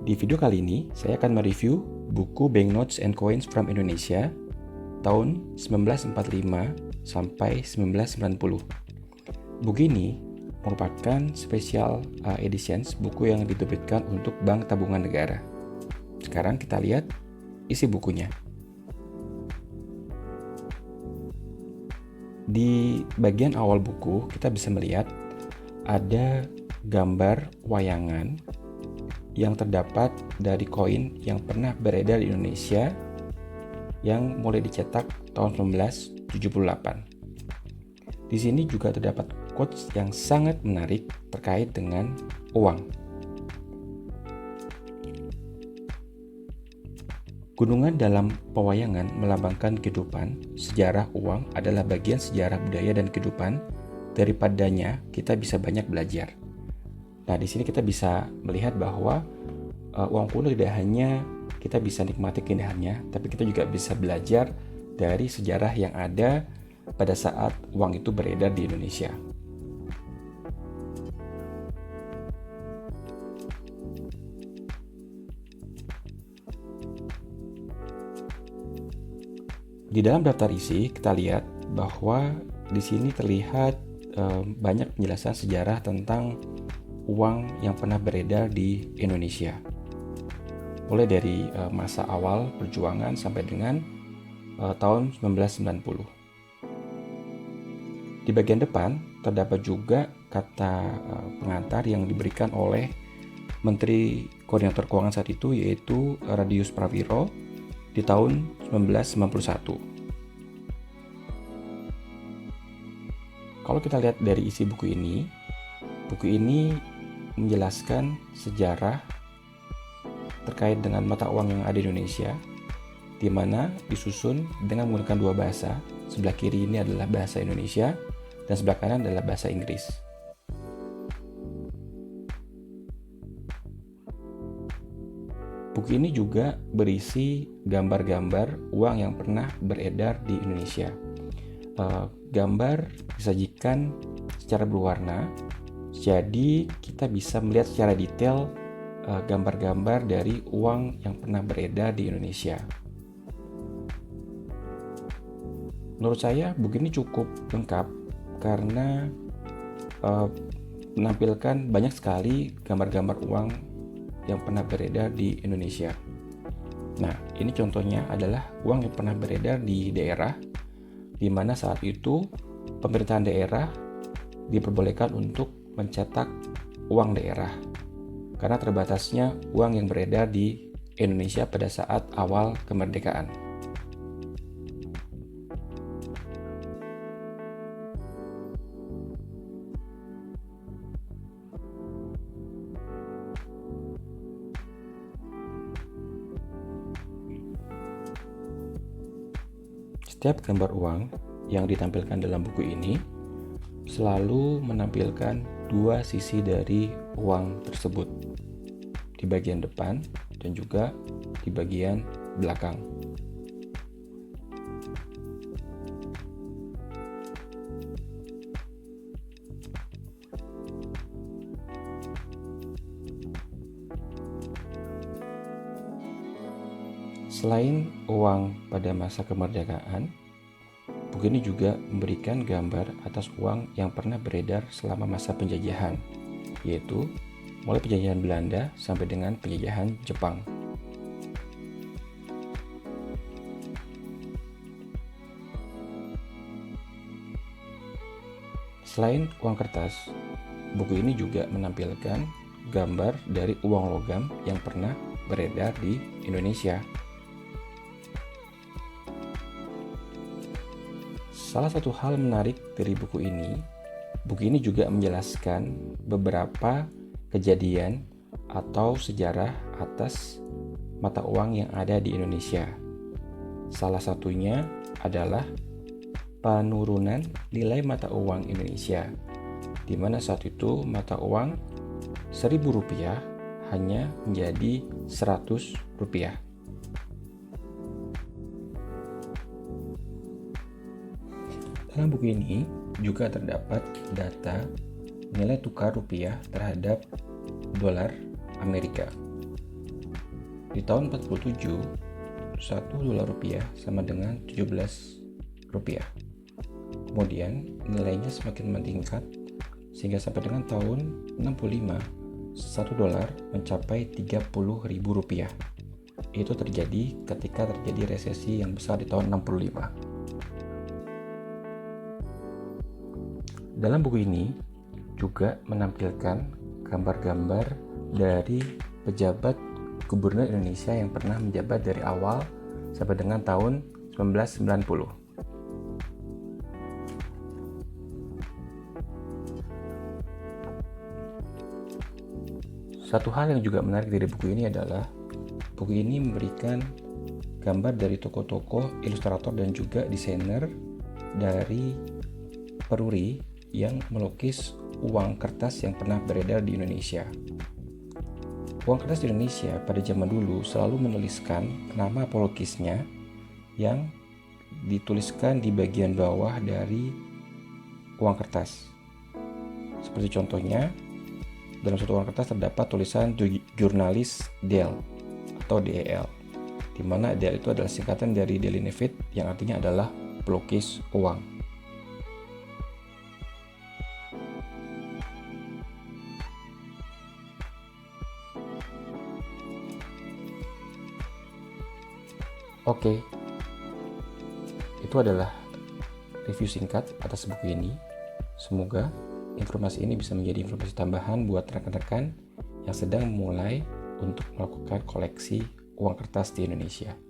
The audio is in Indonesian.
Di video kali ini, saya akan mereview buku Banknotes and Coins from Indonesia tahun 1945 sampai 1990. Buku ini merupakan special editions, buku yang diterbitkan untuk Bank Tabungan Negara. Sekarang kita lihat isi bukunya. Di bagian awal buku, kita bisa melihat ada gambar wayangan yang terdapat dari koin yang pernah beredar di Indonesia yang mulai dicetak tahun 1978. Di sini juga terdapat quotes yang sangat menarik terkait dengan uang. Gunungan dalam pewayangan melambangkan kehidupan. Sejarah uang adalah bagian sejarah budaya dan kehidupan. Daripadanya kita bisa banyak belajar. Nah, di sini kita bisa melihat bahwa uang kuno tidak hanya kita bisa nikmati keindahannya, tapi kita juga bisa belajar dari sejarah yang ada pada saat uang itu beredar di Indonesia. Di dalam daftar isi, kita lihat bahwa di sini terlihat banyak penjelasan sejarah tentang uang yang pernah beredar di Indonesia. Mulai dari masa awal perjuangan sampai dengan tahun 1990. Di bagian depan terdapat juga kata pengantar yang diberikan oleh Menteri Koordinator Keuangan saat itu, yaitu Radius Prawiro di tahun 1991. Kalau kita lihat dari isi buku ini menjelaskan sejarah terkait dengan mata uang yang ada di Indonesia, di mana disusun dengan menggunakan dua bahasa. Sebelah kiri ini adalah bahasa Indonesia dan sebelah kanan adalah bahasa Inggris. Buku ini juga berisi gambar-gambar uang yang pernah beredar di Indonesia. Gambar disajikan secara berwarna, jadi kita bisa melihat secara detail gambar-gambar dari uang yang pernah beredar di Indonesia. Menurut saya buku ini cukup lengkap karena menampilkan banyak sekali gambar-gambar uang yang pernah beredar di Indonesia. Nah, ini contohnya adalah uang yang pernah beredar di daerah, di mana saat itu pemerintahan daerah diperbolehkan untuk mencetak uang daerah karena terbatasnya uang yang beredar di Indonesia pada saat awal kemerdekaan. Setiap gambar uang yang ditampilkan dalam buku ini selalu menampilkan dua sisi dari uang tersebut, di bagian depan dan juga di bagian belakang. Selain uang pada masa kemerdekaan, buku ini juga memberikan gambar atas uang yang pernah beredar selama masa penjajahan, yaitu mulai penjajahan Belanda sampai dengan penjajahan Jepang. Selain uang kertas, buku ini juga menampilkan gambar dari uang logam yang pernah beredar di Indonesia. Salah satu hal menarik dari buku ini juga menjelaskan beberapa kejadian atau sejarah atas mata uang yang ada di Indonesia. Salah satunya adalah penurunan nilai mata uang Indonesia, di mana saat itu mata uang Rp1.000 hanya menjadi Rp100. Dalam buku ini juga terdapat data nilai tukar rupiah terhadap dolar Amerika. Di tahun 47, 1 dolar rupiah sama dengan 17 rupiah. Kemudian nilainya semakin meningkat sehingga sampai dengan tahun 65, 1 dolar mencapai 30.000 rupiah. Itu terjadi ketika terjadi resesi yang besar di tahun 65. Dalam buku ini juga menampilkan gambar-gambar dari pejabat gubernur Indonesia yang pernah menjabat dari awal sampai dengan tahun 1990. Satu hal yang juga menarik dari buku ini adalah buku ini memberikan gambar dari tokoh-tokoh, ilustrator dan juga desainer dari peruri yang melukis uang kertas yang pernah beredar di Indonesia. Uang kertas di Indonesia pada zaman dulu selalu menuliskan nama pelukisnya yang dituliskan di bagian bawah dari uang kertas. Seperti contohnya, dalam satu uang kertas terdapat tulisan jurnalis Del atau DEL, di mana Del itu adalah singkatan dari Daily Nevid yang artinya adalah pelukis uang. Oke, itu adalah review singkat atas buku ini. Semoga informasi ini bisa menjadi informasi tambahan buat rekan-rekan yang sedang memulai untuk melakukan koleksi uang kertas di Indonesia.